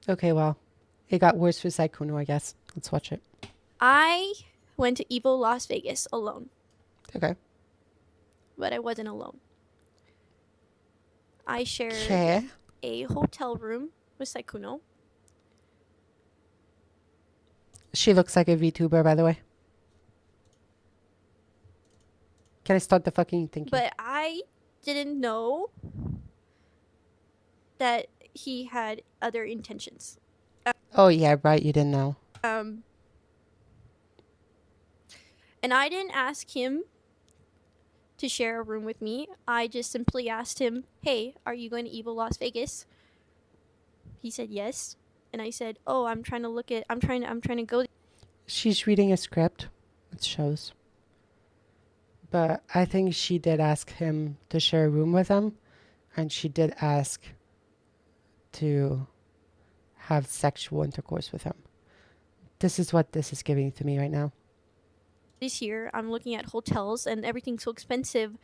Okay, well, it got worse for Sykuno, I guess. Let's watch it. I went to Evo Las Vegas alone, Okay. but I wasn't alone. I shared Okay. a hotel room with Sykuno, She looks like a VTuber, by the way. Can I start the fucking? Thank you. but I didn't know that he had other intentions. Oh, yeah, right. You didn't know. Um, and I didn't ask him to share a room with me. I just simply asked him, "Hey, are you going to Evo Las Vegas?" He said yes, and I said, "Oh, I'm trying to look at. I'm trying to go." She's reading a script. It shows. But I think she did ask him to share a room with him. And she did ask to have sexual intercourse with him. This is what this is giving to me right now. This year, I'm looking at hotels, and everything's so expensive.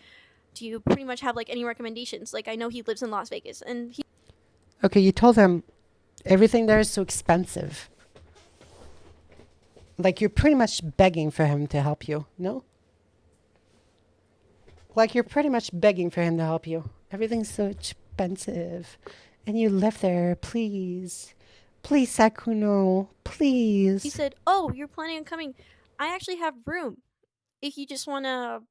Do you pretty much have like any recommendations? Like I know he lives in Las Vegas, and he Okay, you told him everything there is so expensive. Like you're pretty much begging for him to help you, no? Like you're pretty much begging for him to help you. Everything's so expensive. And you live there, please. Please, Sakuno. Please. said, "Oh, you're planning on coming. I actually have room if you just want to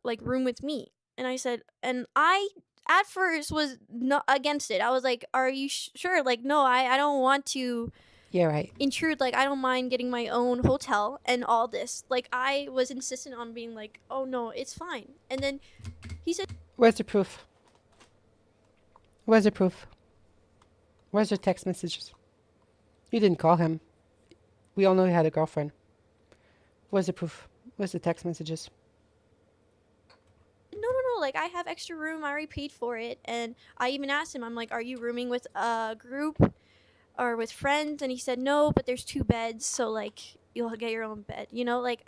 like room with me." And I said, and I at first was not against it. I was like, "Are you sure?" Like, "No, I don't want to You're right. intrude. Like, I don't mind getting my own hotel and all this." Like, I was insistent on being like, "Oh no, it's fine." And then he said, Where's the proof? Where's the proof? Where's your text messages? You didn't call him. We all know he had a girlfriend. Where's the proof? Where's the text messages? "No, no, no. Like, I have extra room. I already paid for it." And I even asked him, I'm like, "Are you rooming with a group or with friends?" And he said, "No, but there's two beds, so like you'll get your own bed." Like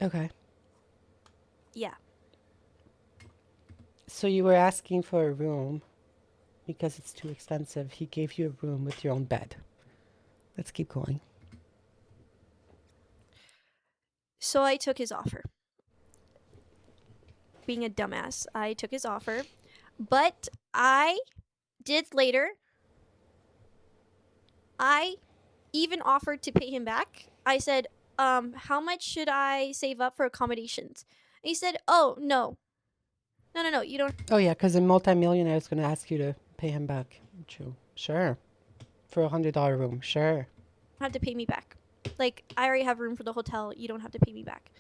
Okay. yeah. So you were asking for a room because it's too expensive. He gave you a room with your own bed. Let's keep going. So I took his offer. Being a dumbass, I took his offer, but I did later. I even offered to pay him back. I said, "How much should I save up for accommodations?" And he said, "Oh no, no, no, no. You don't Oh yeah, because a multimillionaire is going to ask you to pay him back. True. Sure. For $100 room. Sure. have to pay me back. Like I already have room for the hotel. You don't have to pay me back."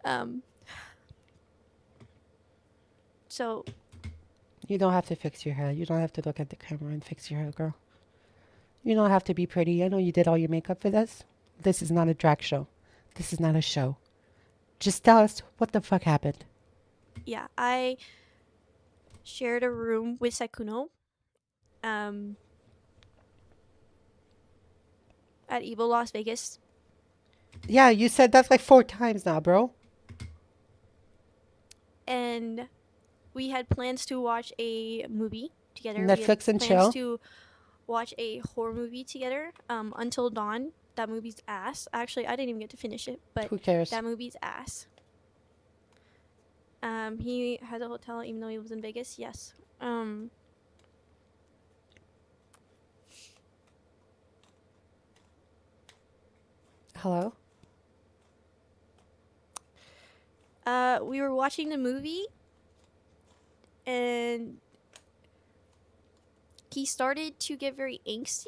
Um. So You don't have to fix your hair. You don't have to look at the camera and fix your hair, girl. You don't have to be pretty. I know you did all your makeup for this. This is not a drag show. This is not a show. Just tell us what the fuck happened. yeah, I shared a room with Sykuno. Um. At Evo Las Vegas, Yeah, you said that's like 4 times now, bro. and we had plans to watch a movie together. We had Netflix and plans chill. to watch a horror movie together. Until Dawn. That movie's ass. Actually, I didn't even get to finish it, but Who cares? that movie's ass. He has a hotel even though he lives in Vegas. Yes. Hello? We were watching the movie, and he started to get very angsty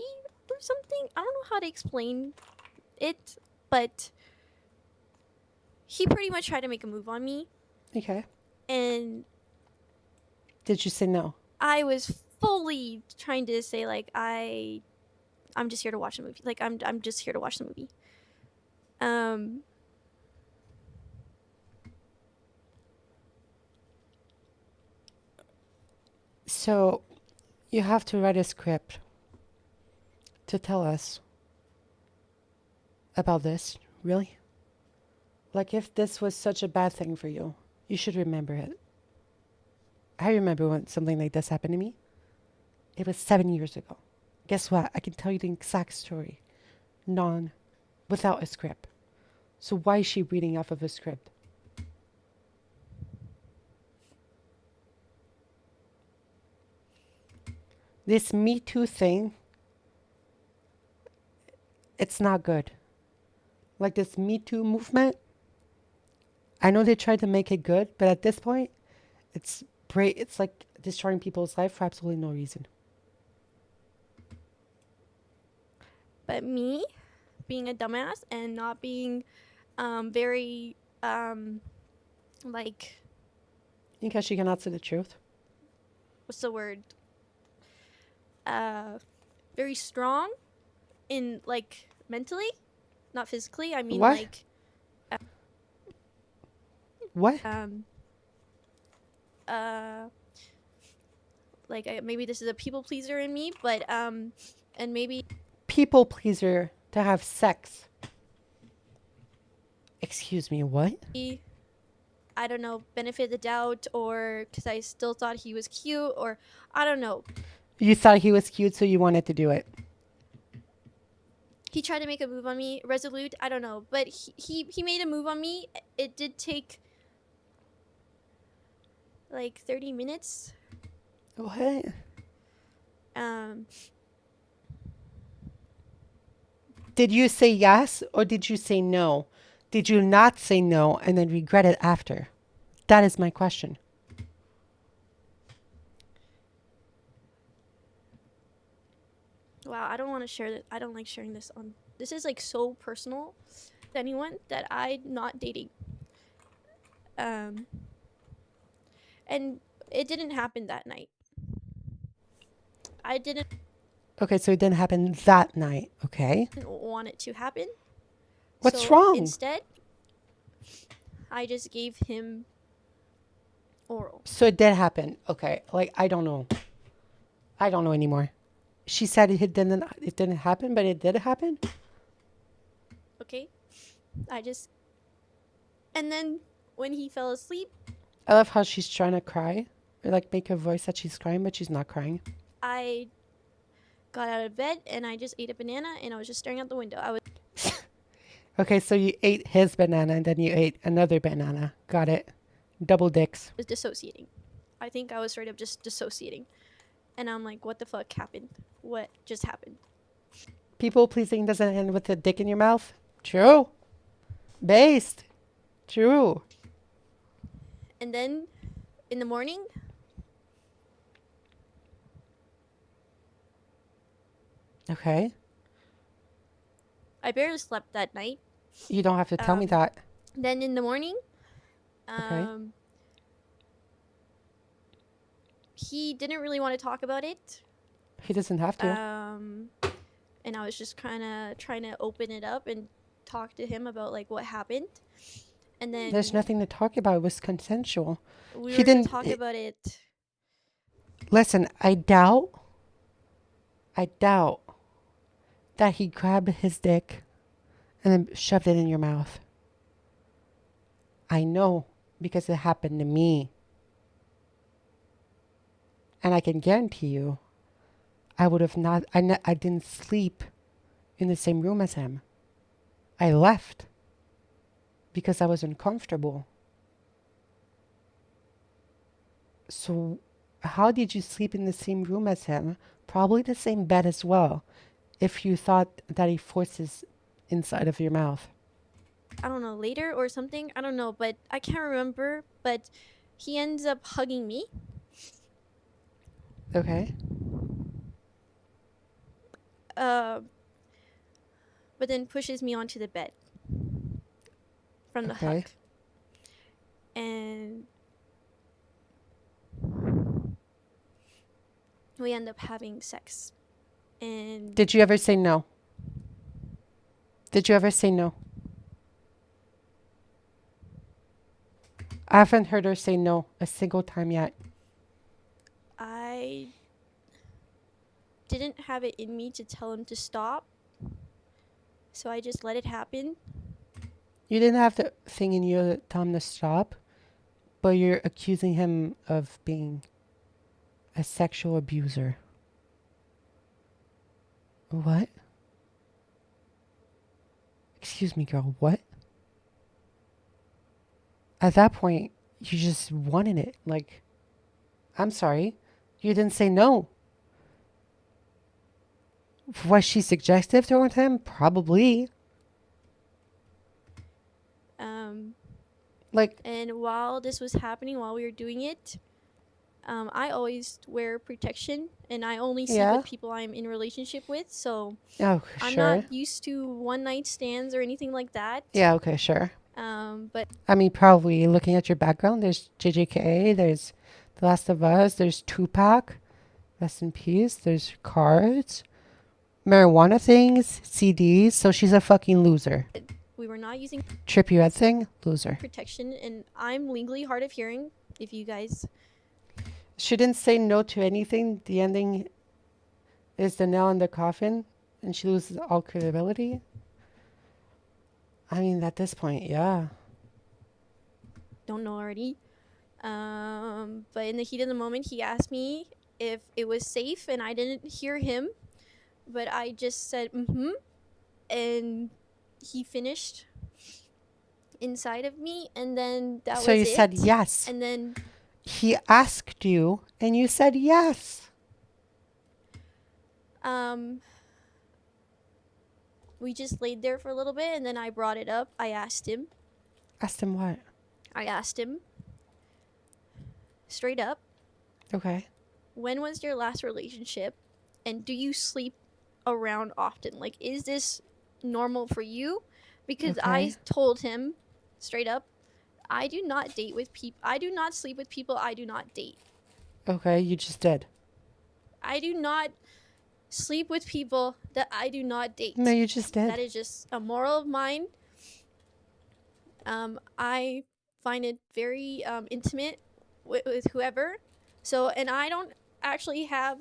or something. I don't know how to explain it, but he pretty much tried to make a move on me, Okay. and Did you say no? I was fully trying to say like I'm just here to watch the movie. Like I'm just here to watch the movie. Um So you have to write a script to tell us about this, really? Like if this was such a bad thing for you, you should remember it. I remember when something like this happened to me. It was 7 years ago. Guess what? I can tell you the exact story. Without a script. So why is she reading off of a script? This Me Too thing, it's not good. Like this Me Too movement, I know they tried to make it good, but at this point, it's it's like destroying people's life for absolutely no reason. But me being a dumbass and not being very like, Because she cannot say the truth. what's the word? Very strong in like mentally, not physically. I mean What? like What? maybe this is a people pleaser in me, but and maybe People pleaser to have sex. Excuse me, what? I don't know, benefit of the doubt, or because I still thought he was cute, or I don't know. You thought he was cute, so you wanted to do it. He tried to make a move on me, resolute, I don't know, but he made a move on me. It did take like 30 minutes. What? Did you say yes or did you say no? Did you not say no and then regret it after? That is my question. Wow, I don't want to share that. I don't like sharing this on. This is like so personal to anyone that I'm not dating. And it didn't happen that night. I didn't Okay, so it didn't happen that night, okay? want it to happen. What's So wrong? instead, I just gave him oral. So it did happen. Okay, like I don't know. I don't know anymore. She said it didn't happen, but it did happen? Okay? And then when he fell asleep, I love how she's trying to cry. Or like make a voice that she's crying, but she's not crying. I got out of bed and I just ate a banana and I was just staring out the window. I was Okay, so you ate his banana and then you ate another banana. Got it. Double dicks. dissociating. I think I was straight up just dissociating. And I'm like, what the fuck happened? What just happened? People pleasing doesn't end with a dick in your mouth. True. Based. True. And then in the morning, Okay. I barely slept that night. You don't have to tell me that. Then in the morning, Okay. he didn't really want to talk about it. He doesn't have to. And I was just kind of trying to open it up and talk to him about like what happened. And then There's nothing to talk about. It was consensual. we He were going didn't- to talk about it. Listen, I doubt that he grabbed his dick and then shoved it in your mouth. I know because it happened to me. And I can guarantee you, I would have not, I didn't sleep in the same room as him. I left because I was uncomfortable. So, how did you sleep in the same room as him? Probably the same bed as well, if you thought that he forces inside of your mouth. I don't know, later or something. I don't know, but I can't remember. But he ends up hugging me. Okay. But then pushes me onto the bed from the Okay. hug. And we end up having sex. And Did you ever say no? Did you ever say no? I haven't heard her say no a single time yet. I didn't have it in me to tell him to stop. So I just let it happen. You didn't have the thing in you to tell him to stop, but you're accusing him of being a sexual abuser. What? Excuse me, girl. What? At that point, you just wanted it. Like, I'm sorry. You didn't say no. Was she suggestive toward him? Probably. Um, Like, and while this was happening, while we were doing it, I always wear protection, and I only sleep yeah. with people I'm in a relationship with. So Oh, I'm sure. not used to one night stands or anything like that. Yeah, okay, sure. But I mean, probably looking at your background, there's JJK, there's The Last of Us, there's Tupac, rest in peace, there's cards, marijuana things, CDs, so she's a fucking loser. we were not using Trip you at thing, loser. protection, and I'm legally hard of hearing. If you guys, She didn't say no to anything. The ending is the nail in the coffin, and she loses all credibility. I mean, at this point, yeah. don't know already. But in the heat of the moment, he asked me if it was safe, and I didn't hear him, but I just said mm-hmm, and he finished inside of me, and then that So was you said it. yes. And then He asked you, and you said yes. we just laid there for a little bit, and then I brought it up. I asked him Asked him what? straight up, Okay. when was your last relationship, and do you sleep around often? Like, is this normal for you? Because I Okay. told him straight up, I do not date with people. I do not sleep with people I do not date. Okay, you just did. I do not sleep with people that I do not date. No, you just did. That is just a moral of mine. I find it very intimate with whoever. So, and I don't actually have.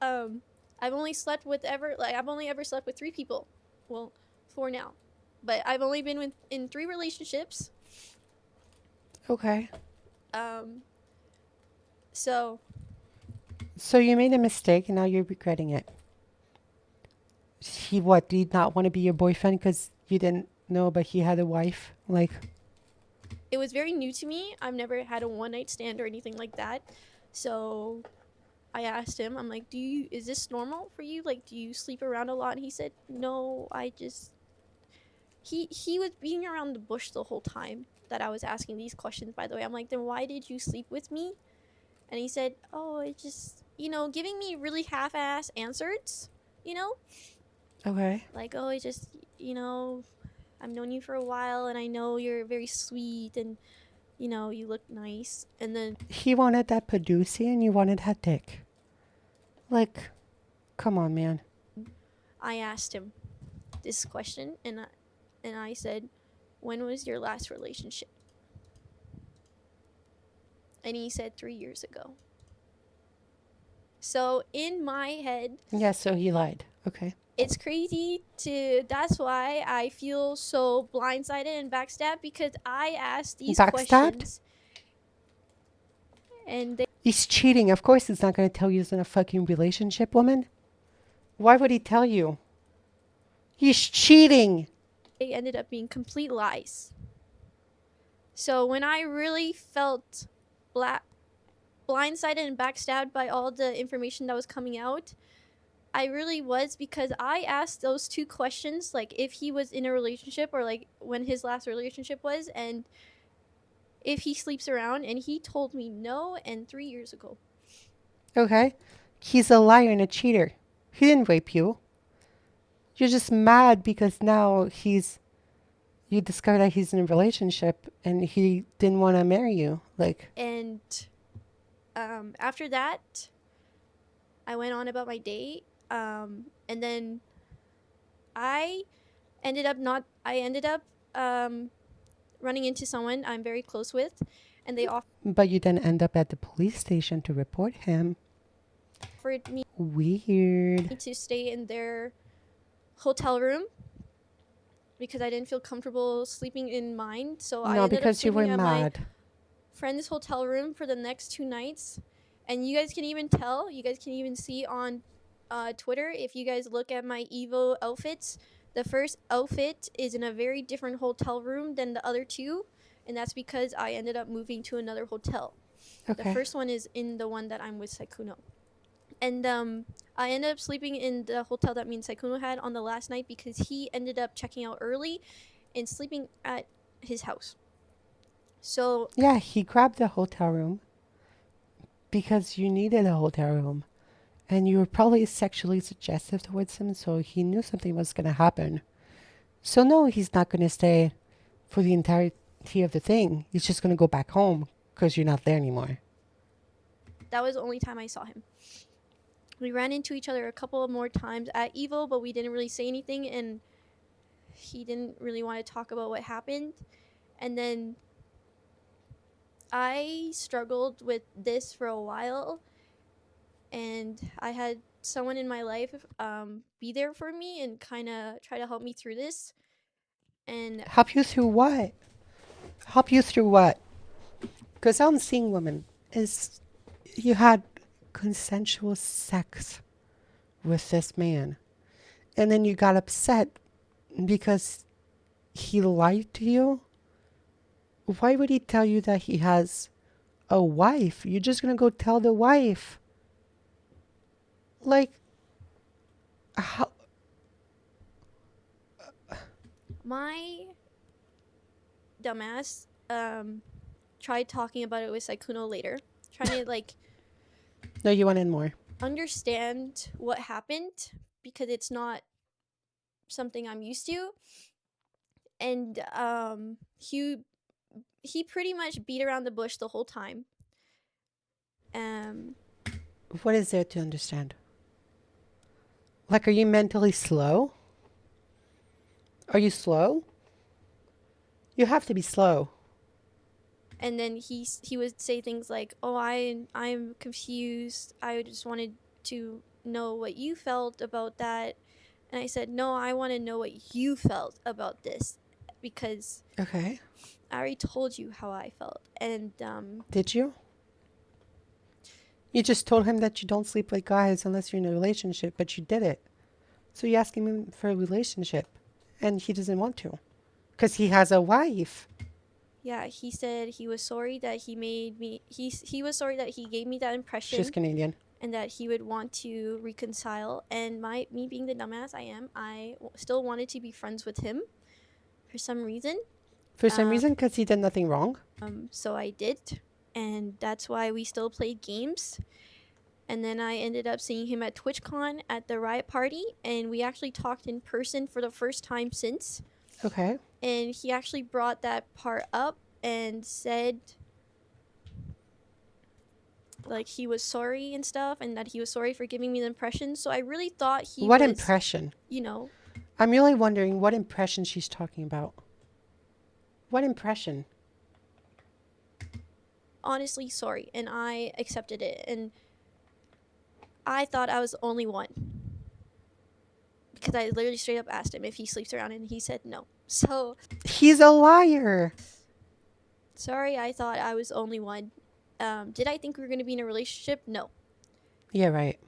I've only slept with I've only ever slept with 3 people. Well, 4 now, but I've only been in 3 relationships. Okay. So So you made a mistake and now you're regretting it. He what? Did not want to be your boyfriend because you didn't know, but he had a wife? Like, it was very new to me. I've never had a one night stand or anything like that. So I asked him, I'm like, is this normal for you? Like, do you sleep around a lot? And he said, no, I just, he was being around the bush the whole time that I was asking these questions, by the way. I'm like, then why did you sleep with me? And he said, oh, it just, giving me really half-ass answers, okay. like, oh, it just, I've known you for a while, and I know you're very sweet, and, you look nice. And then He wanted that Paducee and you wanted that dick. Like, come on, man. I asked him this question, and I said, when was your last relationship? And he said 3 years ago. So in my head, Yeah, so he lied. Okay. it's crazy that's why I feel so blindsided and backstabbed, because I asked these Backstabbed? questions, and He's cheating. Of course he's not going to tell you he's in a fucking relationship, woman. Why would he tell you? He's cheating. they ended up being complete lies. So when I really felt blindsided and backstabbed by all the information that was coming out, I really was, because I asked those 2 questions, like if he was in a relationship, or like when his last relationship was, and if he sleeps around, and he told me no, and 3 years ago. Okay. He's a liar and a cheater. He didn't rape you. You're just mad because now you discover that he's in a relationship and he didn't want to marry you. Like, And after that, I went on about my day, and then I ended up running into someone I'm very close with, and they but you then end up at the police station to report him. offered me Weird. to stay in their hotel room because I didn't feel comfortable sleeping in mine. So I No, ended up because you were sleeping at my mad. friend's hotel room for the next 2 nights. And you guys can even see on Twitter, if you guys look at my Evo outfits, the first outfit is in a very different hotel room than the other two, and that's because I ended up moving to another hotel. The Okay. first one is in the one that I'm with Sykuno. And I ended up sleeping in the hotel that me and Sykuno had on the last night because he ended up checking out early and sleeping at his house. So Yeah, he grabbed the hotel room because you needed a hotel room. And you were probably sexually suggestive towards him, so he knew something was going to happen. So, no, he's not going to stay for the entirety of the thing. He's just going to go back home because you're not there anymore. that was the only time I saw him. We ran into each other a couple more times at Evo, but we didn't really say anything, and he didn't really want to talk about what happened. And then I struggled with this for a while, and I had someone in my life be there for me and kind of try to help me through this. And Help you through what? Help you through what? Because I'm seeing women is you had consensual sex with this man, and then you got upset because he lied to you. Why would he tell you that he has a wife? You're just gonna go tell the wife. Like, how? my dumbass tried talking about it with Sykuno later, trying to like No, you want in more. understand what happened because it's not something I'm used to. And he pretty much beat around the bush the whole time. Um What is there to understand? Like, are you mentally slow? Are you slow? You have to be slow. and then he would say things like, "Oh, I'm confused. I just wanted to know what you felt about that." And I said, "No, I want to know what you felt about this because Okay. I already told you how I felt." And Did you? You just told him that you don't sleep with guys unless you're in a relationship, but you did it. So you're asking him for a relationship, and he doesn't want to. Because he has a wife. yeah, he said he was sorry that he made me. He was sorry that he gave me that impression. She's Canadian. And that he would want to reconcile. And me being the dumbass I am, I still wanted to be friends with him for some reason. For some reason, because he did nothing wrong. So I did, and that's why we still played games. And then I ended up seeing him at TwitchCon at the Riot Party, and we actually talked in person for the first time since. Okay. And he actually brought that part up and said like he was sorry and stuff, and that he was sorry for giving me the impression. So I really thought he What was, impression? you know, I'm really wondering what impression she's talking about. What impression? honestly sorry, and I accepted it. And I thought I was the only one because I literally straight up asked him if he sleeps around, and he said no. So He's a liar. sorry, I thought I was the only one. Did I think we were going to be in a relationship? No. Yeah, right.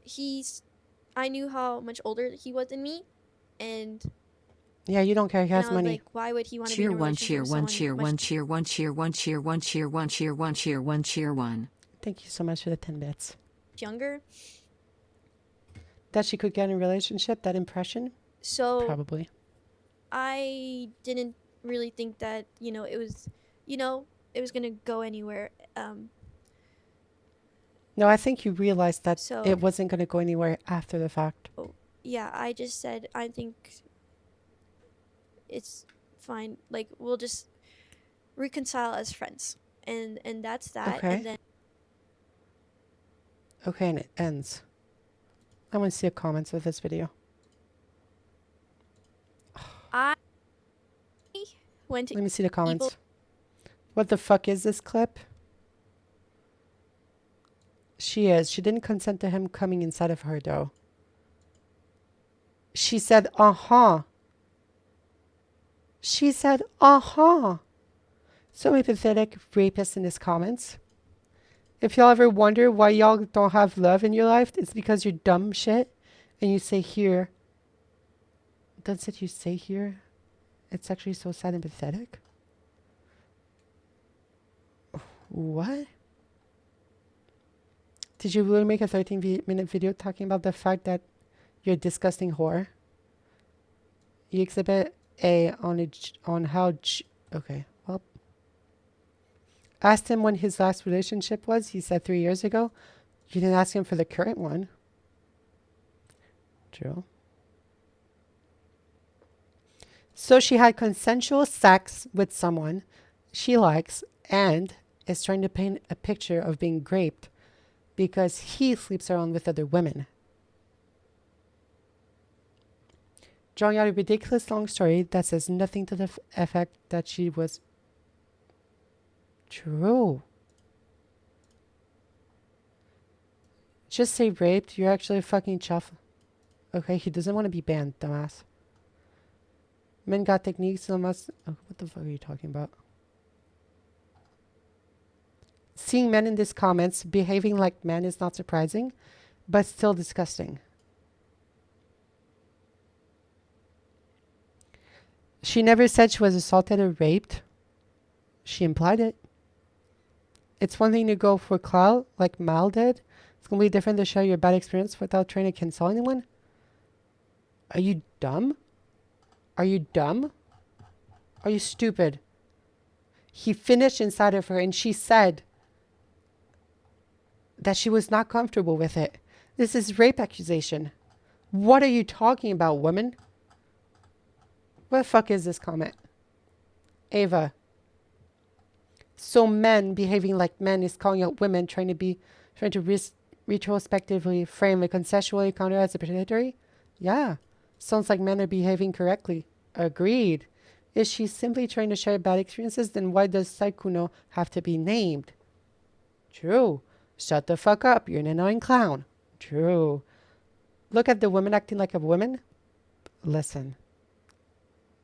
I knew how much older he was than me, and Yeah, you don't care. He has I was money. like, why would he want to be in a relationship with someone Thank you so much for the 10 bits. younger? That she could get in a relationship, that impression? So Probably. I didn't really think that, it was going to go anywhere. No, I think you realized that So it wasn't going to go anywhere after the fact. yeah, I just said I think it's fine. Like, we'll just reconcile as friends, and that's that. Okay. And then Okay, and it ends. I want to see the comments of this video. I went to Let me see the comments. Evil. What the fuck is this clip? She didn't consent to him coming inside of her, though. She said, uh-huh. She said, uh-huh. So many pathetic rapists in these comments. If y'all ever wonder why y'all don't have love in your life, it's because you're dumb shit And you say here, does it you say here? It's actually so sad and pathetic. What? Did you really make a 13-minute video talking about the fact that you're a disgusting whore? You exhibit A on how... Okay, well. Asked him when his last relationship was. He said 3 years ago. You didn't ask him for the current one. True. So she had consensual sex with someone she likes and is trying to paint a picture of being raped because he sleeps around with other women. Drawing out a ridiculous long story that says nothing to the effect that she was true. Just say raped. You're actually a fucking chuff. Okay, he doesn't want to be banned, dumbass. Men got techniques and must... Oh, what the fuck are you talking about? Seeing men in these comments behaving like men is not surprising, but still disgusting. She never said she was assaulted or raped. She implied it. It's one thing to go for clout, like Mal did. It's completely different to share your bad experience without trying to cancel anyone. Are you dumb? Are you dumb? Are you stupid? He finished inside of her and she said that she was not comfortable with it. This is rape accusation. What are you talking about, woman? What the fuck is this comment? Ava. So men behaving like men is calling out women trying to retrospectively frame a consensual encounter as a predatory? Yeah. Sounds like men are behaving correctly. Agreed. Is she simply trying to share bad experiences? Then why does sykuno have to be named? True. Shut the fuck up. You're an annoying clown. True. Look at the women acting like a woman. Listen.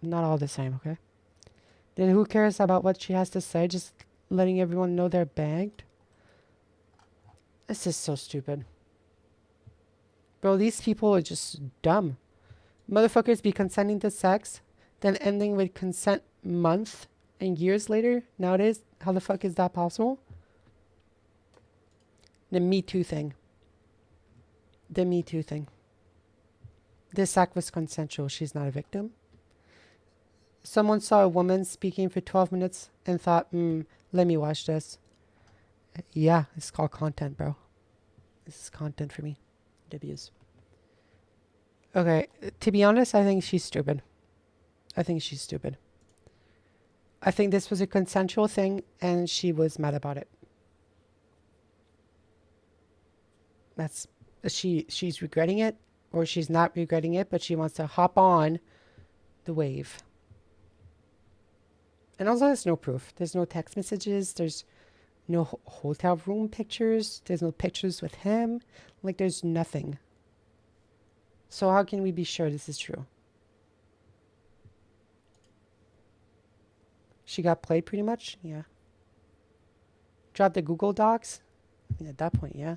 Not all the same, okay? Then who cares about what she has to say? Just letting everyone know they're bagged? This is so stupid. Bro, these people are just dumb. Motherfuckers be consenting to sex, then ending with consent month and years later. Nowadays, how the fuck is that possible? The Me Too thing. The Me Too thing. This act was consensual. She's not a victim. Someone saw a woman speaking for 12 minutes and thought, let me watch this. Yeah, it's called content, bro. This is content for me. W's. Okay, to be honest, I think she's stupid. I think she's stupid. I think this was a consensual thing and she was mad about it. That's she's regretting it, or she's not regretting it, but she wants to hop on the wave. And also there's no proof. There's no text messages. There's no hotel room pictures. There's no pictures with him. Like, there's nothing. So how can we be sure this is true? She got played pretty much? Yeah. Dropped the Google Docs? I mean, at that point, yeah.